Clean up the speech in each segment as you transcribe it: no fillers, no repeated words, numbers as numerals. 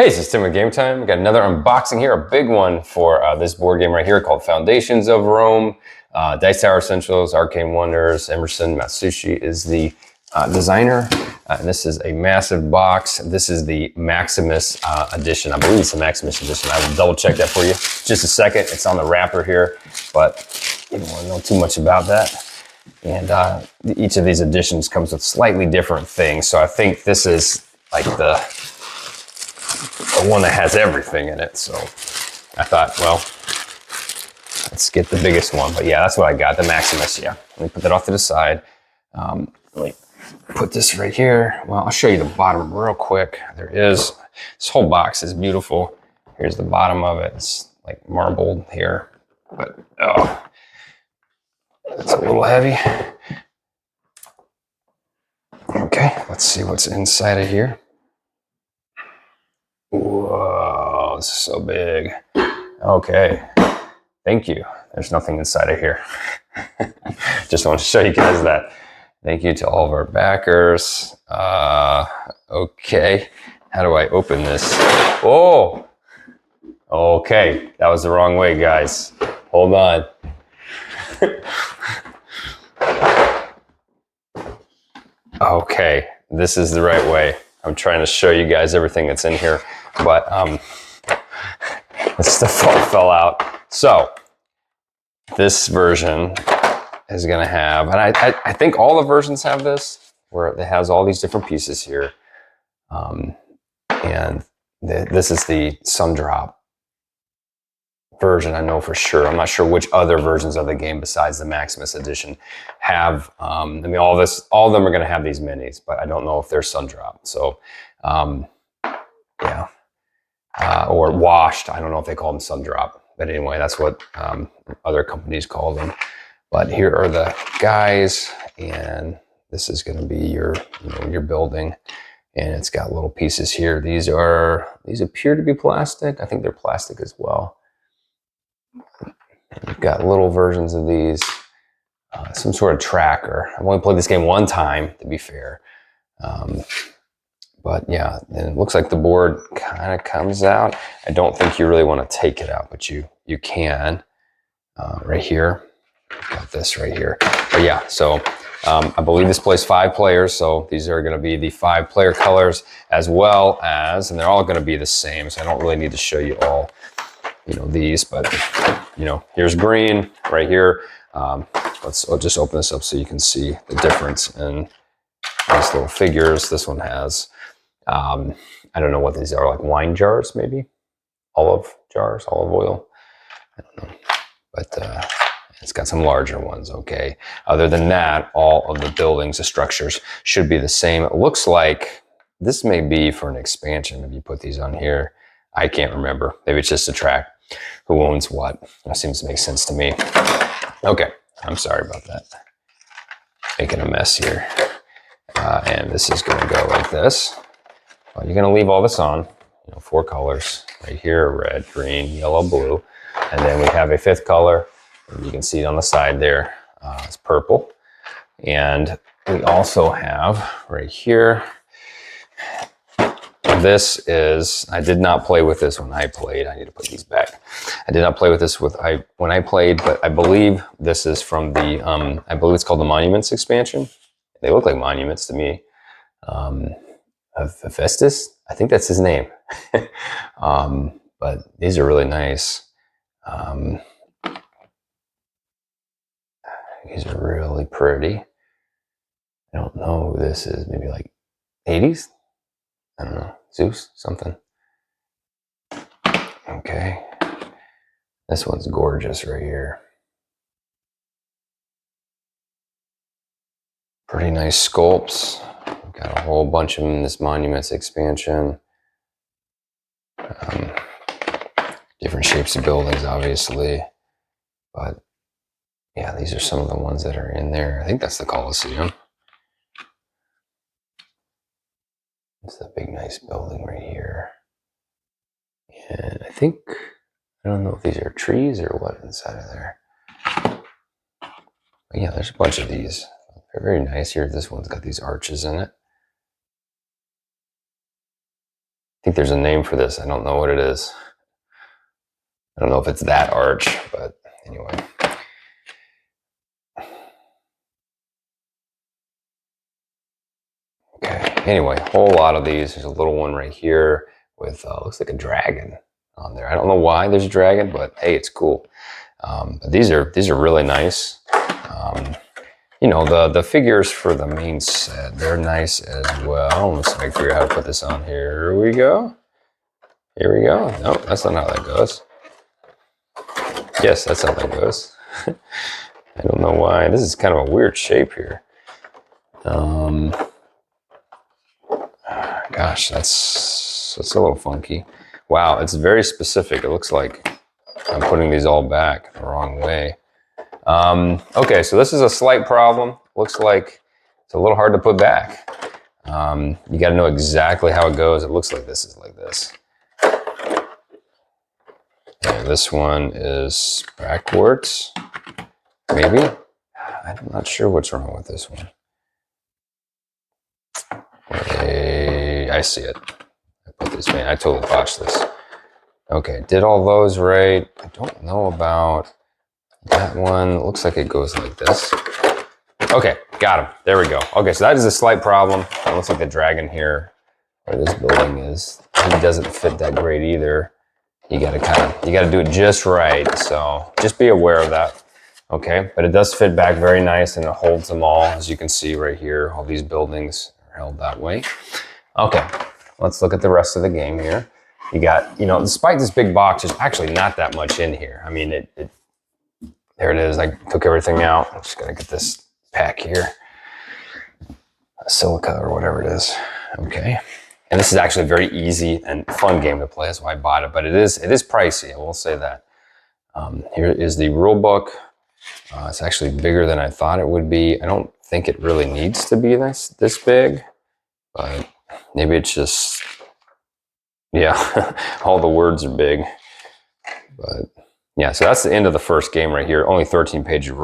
Hey, this is Tim with Game Time. We got another unboxing here, a big one for this board game right here called Foundations of Rome. Dice Tower Essentials, Arcane Wonders. Emerson Matsushi is the designer. And this is a massive box. This is the Maximus edition. I believe it's the Maximus edition. I will double check that for you. Just a second. It's on the wrapper here, but you don't want to know too much about that. And each of these editions comes with slightly different things. So I think this is like the one that has everything in it. So I thought, well, let's get the biggest one. But yeah, that's what I got, the Maximus. Yeah, let me put that off to the side. Let me put this right here. Well, I'll show you the bottom real quick. This whole box is beautiful. Here's the bottom of it. It's like marbled here, but oh, it's a little heavy. Okay, let's see what's inside of here. Whoa, this is so big. Okay, thank you. There's nothing inside of here. Just want to show you guys that. Thank you to all of our backers. Okay, how do I open this? Oh, okay, that was the wrong way, guys. Hold on. Okay, this is the right way. I'm trying to show you guys everything that's in here, but the stuff all fell out. So this version is going to have, and I think all the versions have this, where it has all these different pieces here. And this is the Sundrop version, I know for sure. I'm not sure which other versions of the game besides the Maximus edition have. I mean, all of them are going to have these minis, but I don't know if they're Sundrop. So, yeah, or washed. I don't know if they call them Sundrop, but anyway, that's what other companies call them. But here are the guys, and this is going to be your building, and it's got little pieces here. These appear to be plastic. I think they're plastic as well. You've got little versions of these, some sort of tracker. I've only played this game one time, to be fair. But yeah, and it looks like the board kind of comes out. I don't think you really want to take it out, but you can. Right here, got this right here. But yeah, so I believe this plays 5 players. So these are going to be the 5-player colors, as well as, and they're all going to be the same. So I don't really need to show you all, these, but here's green right here. I'll just open this up so you can see the difference in these little figures. This one has, I don't know what these are, like wine jars, maybe olive jars, olive oil. I don't know, but it's got some larger ones. Okay. Other than that, all of the buildings, the structures should be the same. It looks like this may be for an expansion. If you put these on here, I can't remember. Maybe it's just to track who owns what. That seems to make sense to me. Okay, I'm sorry about that. Making a mess here. And this is going to go like this. Well, you're going to leave all this on. 4 colors right here: red, green, yellow, blue. And then we have a 5th color. And you can see it on the side there. It's purple. And we also have right here. This is, I did not play with this when I played. I need to put these back. I did not play with this when I played, but I believe this is from the, I believe it's called the Monuments expansion. They look like monuments to me. Hephaestus, I think that's his name. But these are really nice. These are really pretty. I don't know who this is, maybe like 80s? I don't know, Zeus, something. Okay. This one's gorgeous right here. Pretty nice sculpts. We've got a whole bunch of them in this Monuments expansion. Different shapes of buildings, obviously. But yeah, these are some of the ones that are in there. I think that's the Colosseum. It's a big, nice building right here. And I think, I don't know if these are trees or what inside of there. But yeah, there's a bunch of these. They're very nice here. This one's got these arches in it. think there's a name for this. I don't know what it is. I don't know if it's that arch, but anyway. Okay, anyway, whole lot of these. There's a little one right here with, looks like a dragon on there. I don't know why there's a dragon, but hey, it's cool. But these are really nice. You know, the figures for the main set, they're nice as well. Let's see if I can figure out how to put this on here. Here we go. Here we go. No, that's not how that goes. Yes, that's how that goes. I don't know why. This is kind of a weird shape here. Gosh, that's a little funky. Wow, it's very specific. It looks like I'm putting these all back the wrong way. Okay, so this is a slight problem. Looks like it's a little hard to put back. You got to know exactly how it goes. It looks like this is like this. And this one is backwards, maybe. I'm not sure what's wrong with this one. I see it. I put this, man, I totally botched this. Okay, did all those right. I don't know about that one. It looks like it goes like this. Okay, got him. There we go. Okay, so that is a slight problem. It looks like the dragon here, where this building is, he doesn't fit that great either. You gotta do it just right. So just be aware of that. Okay, but it does fit back very nice and it holds them all. As you can see right here, all these buildings are held that way. Okay, let's look at the rest of the game here. You got, you know, despite this big box, there's actually not that much in here. I mean, there it is. I took everything out. I'm just gonna get this pack here. Silica or whatever it is. Okay. And this is actually a very easy and fun game to play. That's why I bought it. But it is pricey, I will say that. Here is the rule book. It's actually bigger than I thought it would be. I don't think it really needs to be this big, but maybe it's just, yeah, all the words are big. But yeah, so that's the end of the first game right here. Only 13 pages of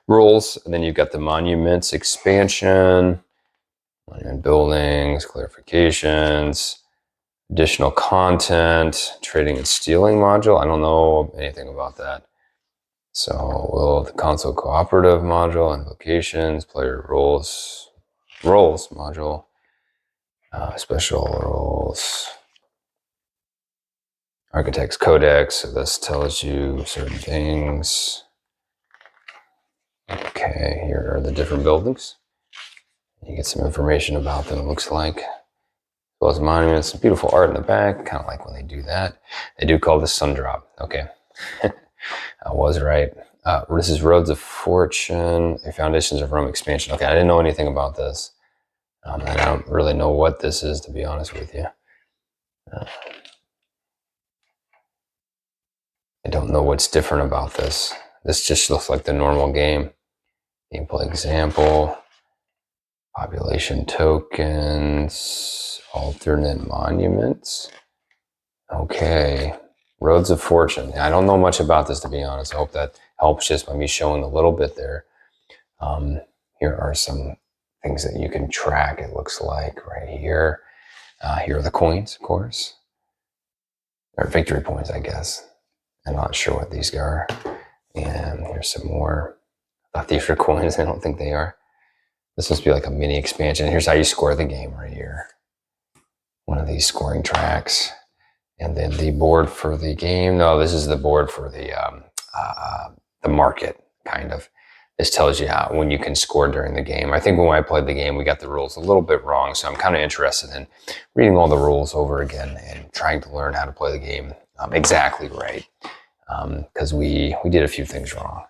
rules. And then you've got the monuments expansion, monument buildings, clarifications, additional content, trading and stealing module. I don't know anything about that. So the console cooperative module, invocations, player roles module, special roles, architect's codex. So this tells you certain things. Okay, here are the different buildings. You get some information about them, it looks like. As well as monuments, some beautiful art in the back. Kind of like when they do that. They do call this Sundrop. Okay. I was right. This is Roads of Fortune, the Foundations of Rome expansion. Okay, I didn't know anything about this. And I don't really know what this is, to be honest with you. I don't know what's different about this. This just looks like the normal game. Gameplay example, population tokens, alternate monuments. Okay, Roads of Fortune. I don't know much about this, to be honest. I hope that helps just by me showing a little bit there. Here are some things that you can track, it looks like, right here. Here are the coins, of course. Or victory points, I guess. I'm not sure what these are. And here's some more. I thought these were coins. I don't think they are. This must be like a mini expansion. Here's how you score the game right here. One of these scoring tracks. And then the board for the game. No, this is the board for the market, kind of. This tells you how, when you can score during the game. I think when I played the game, we got the rules a little bit wrong. So I'm kind of interested in reading all the rules over again and trying to learn how to play the game exactly right. Because we did a few things wrong.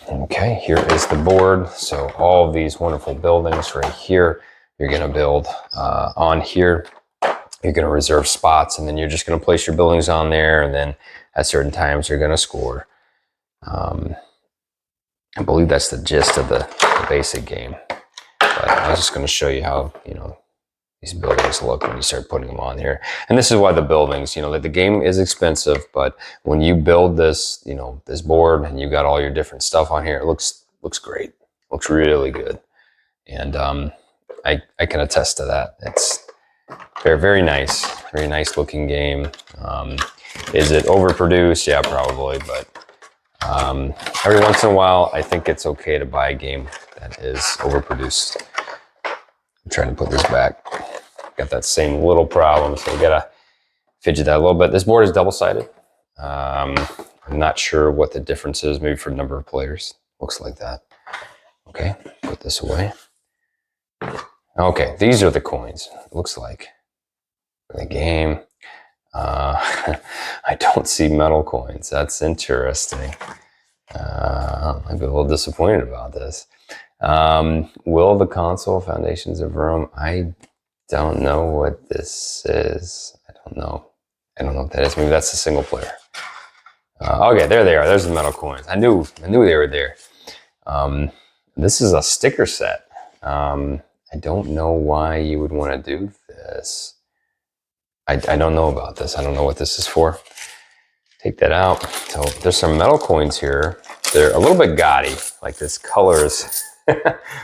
Okay, here is the board. So all of these wonderful buildings right here, you're going to build on here. You're going to reserve spots, and then you're just going to place your buildings on there, and then at certain times you're going to score. I believe that's the gist of the basic game. But I was just going to show you how, you know, these buildings look when you start putting them on here. And this is why the buildings, you know, the game is expensive, but when you build this, you know, this board and you got all your different stuff on here, it looks great. Looks really good. And I can attest to that. Very nice looking game. Is it overproduced? Yeah, probably, but every once in a while, I think it's okay to buy a game that is overproduced. I'm trying to put this back. Got that same little problem, so we gotta fidget that a little bit. This board is double-sided. I'm not sure what the difference is, maybe for the number of players. Looks like that. Okay, put this away. Okay, these are the coins, it looks like, for the game. I don't see metal coins. That's interesting. I'd be a little disappointed about this. Will the console Foundations of Rome? I don't know what this is. I don't know what that is. Maybe that's a single player. Okay, there they are. There's the metal coins. I knew they were there. This is a sticker set. I don't know why you would want to do this. I don't know about this. I don't know what this is for. Take that out. So there's some metal coins here. They're a little bit gaudy. Like this color is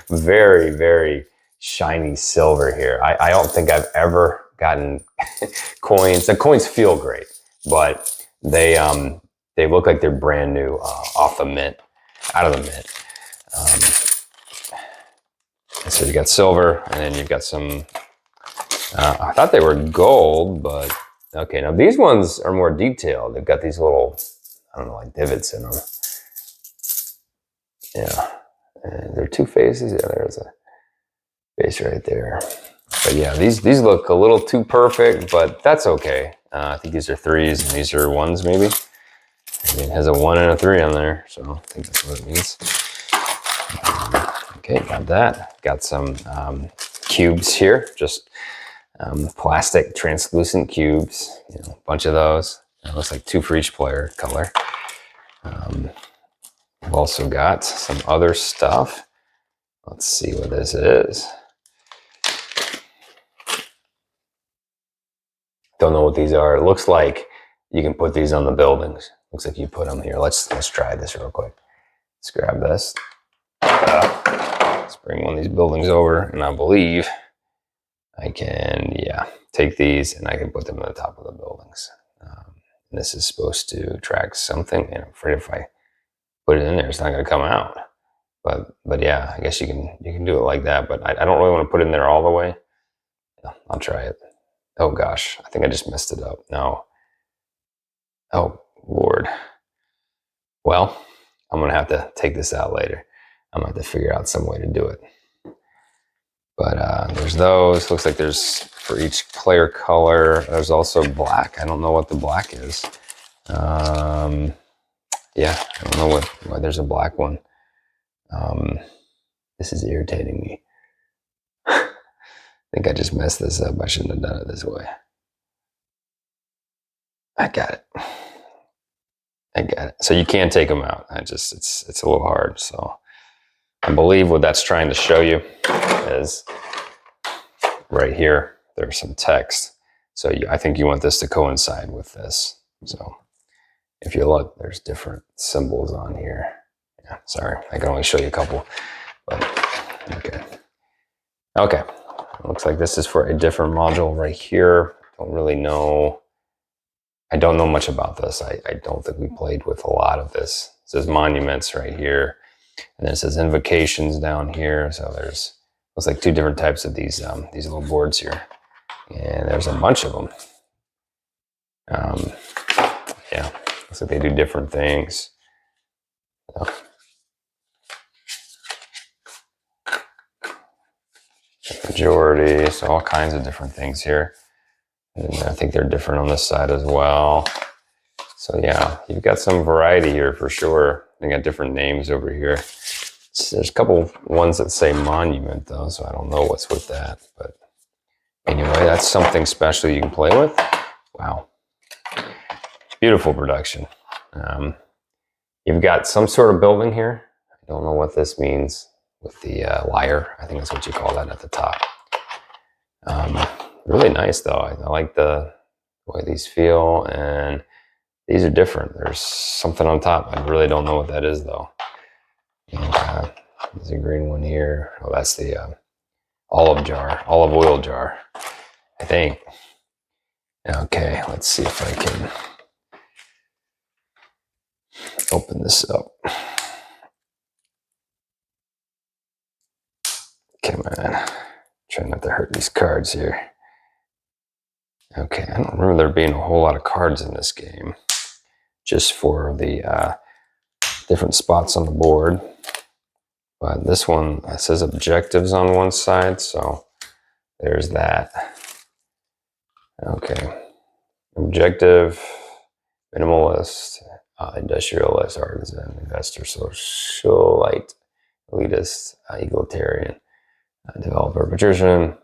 very, very shiny silver here. I don't think I've ever gotten coins. The coins feel great, but they look like they're brand new off the mint, out of the mint. So you got silver, and then you've got some. I thought they were gold, but okay. Now these ones are more detailed. They've got these little, I don't know, like divots in them. Yeah, and there are two faces. Yeah, there's a face right there. But yeah, these look a little too perfect, but that's okay. I think these are 3s and these are 1s maybe. I mean, it has a 1 and a 3 on there, so I think that's what it means. Okay, got that. Got some cubes here, just plastic translucent cubes. You know, a bunch of those. It looks like 2 for each player color. We've also got some other stuff. Let's see what this is. Don't know what these are. It looks like you can put these on the buildings. Looks like you put them here. Let's try this real quick. Let's grab this. Let's bring one of these buildings over, and I believe I can, yeah, take these and I can put them on the top of the buildings. This is supposed to track something, and I'm afraid if I put it in there, it's not going to come out. But yeah, I guess you can do it like that. But I don't really want to put it in there all the way. Yeah, I'll try it. Oh gosh, I think I just messed it up. No. Oh Lord. Well, I'm gonna have to take this out later. I'm gonna have to figure out some way to do it. But there's those. Looks like there's for each player color. There's also black. I don't know what the black is. Yeah, I don't know why there's a black one. This is irritating me. I think I just messed this up. I shouldn't have done it this way. I got it. So you can take them out. It's a little hard. So I believe what that's trying to show you is right here. There's some text. So I think you want this to coincide with this. So if you look, there's different symbols on here. Yeah, sorry, I can only show you a couple. But okay. Okay. It looks like this is for a different module right here. Don't really know. I don't know much about this. I don't think we played with a lot of this. It says monuments right here. And then it says invocations down here. So there's, looks like 2 different types of these little boards here. And there's a bunch of them. Yeah, looks like they do different things. So. Majority, so all kinds of different things here. And I think they're different on this side as well. So yeah, you've got some variety here for sure. They got different names over here. There's a couple ones that say monument though, so I don't know what's with that. But anyway, that's something special you can play with. Wow. Beautiful production. You've got some sort of building here. I don't know what this means with the lyre. I think that's what you call that at the top. Really nice though. I like the way these feel, and these are different. There's something on top. I really don't know what that is though. And there's a green one here. Oh, that's the olive oil jar. I think. Okay, let's see if I can open this up. Come on. Try not to hurt these cards here. Okay, I don't remember there being a whole lot of cards in this game. Just for the different spots on the board. But this one, it says objectives on one side, so there's that. Okay. Objective, minimalist, industrialist, artisan, investor, socialite, elitist, egalitarian, developer, patrician,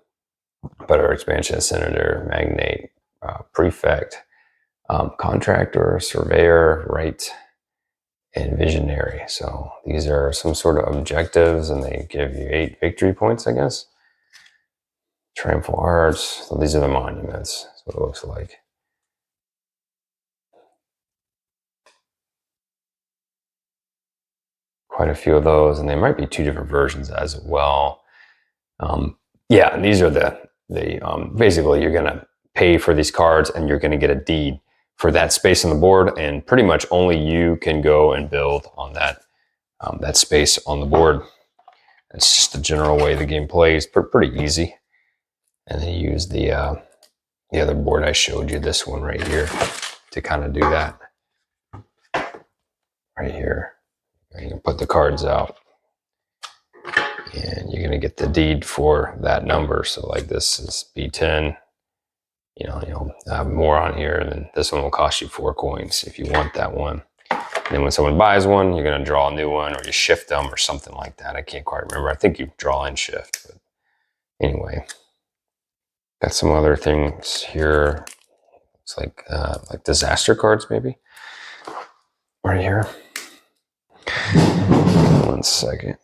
better expansionist, senator, magnate, prefect, contractor, surveyor, right, and visionary. So these are some sort of objectives, and they give you 8 victory points, I guess. Triumphal arch. So these are the monuments. That's what it looks like. Quite a few of those, and they might be 2 different versions as well. Yeah, these are the basically you're gonna pay for these cards, and you're gonna get a deed for that space on the board, and pretty much only you can go and build on that that space on the board. That's just the general way the game plays. Pretty easy. And then use the other board I showed you, this one right here, to kind of do that. Right here. And you can put the cards out, and you're going to get the deed for that number. So like this is B10. You'll have more on here, and then this one will cost you 4 coins if you want that one. And then when someone buys one, you're going to draw a new one, or you shift them or something like that. I can't quite remember. I think you draw and shift. But anyway, got some other things here. It's like disaster cards, maybe. Right here. 1 second.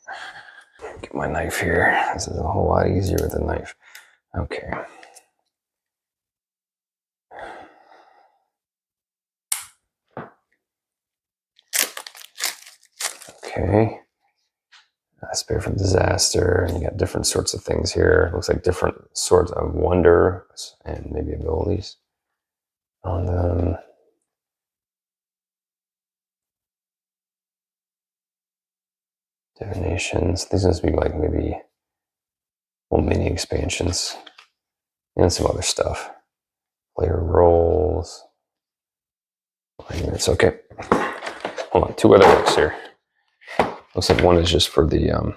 Get my knife here. This is a whole lot easier with a knife. Okay. Okay. Spare from disaster, and you got different sorts of things here. Looks like different sorts of wonders and maybe abilities on them. Divinations. These must be like maybe little mini expansions and some other stuff. Player roles. It's okay. Hold on, 2 other books here. Looks like one is just for the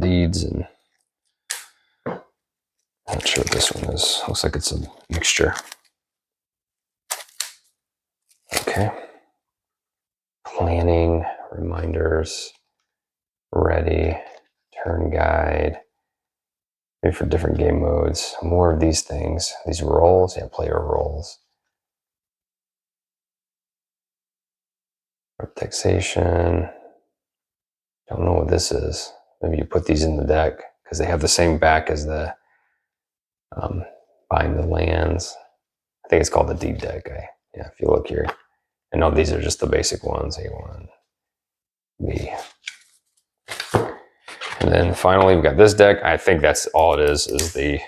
deeds, and I'm not sure what this one is. Looks like it's a mixture. Okay. Planning, reminders, ready, turn guide, maybe for different game modes. More of these things. These roles, yeah, player roles. Taxation. Don't know what this is. Maybe you put these in the deck because they have the same back as the buying the lands. I think it's called the deed deck. Yeah, if you look here. I know these are just the basic ones. A1, B. And then finally, we've got this deck. I think that's all it is the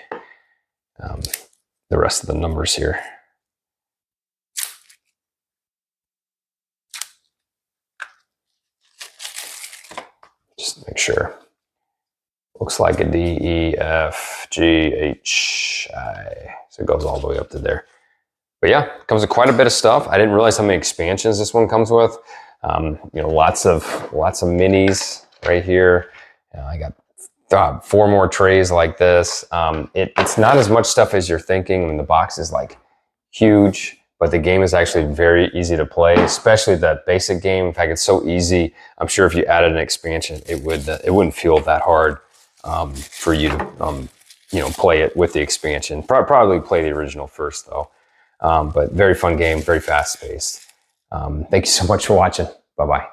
rest of the numbers here. Just to make sure. Looks like a D, E, F, G, H, I. So it goes all the way up to there. But yeah, comes with quite a bit of stuff. I didn't realize how many expansions this one comes with. Lots of minis right here. I got 4 more trays like this. It's not as much stuff as you're thinking. I mean, the box is like huge, but the game is actually very easy to play, especially that basic game. In fact, it's so easy. I'm sure if you added an expansion, it wouldn't feel that hard for you to play it with the expansion. Probably play the original first though. But very fun game, very fast paced. Thank you so much for watching. Bye-bye.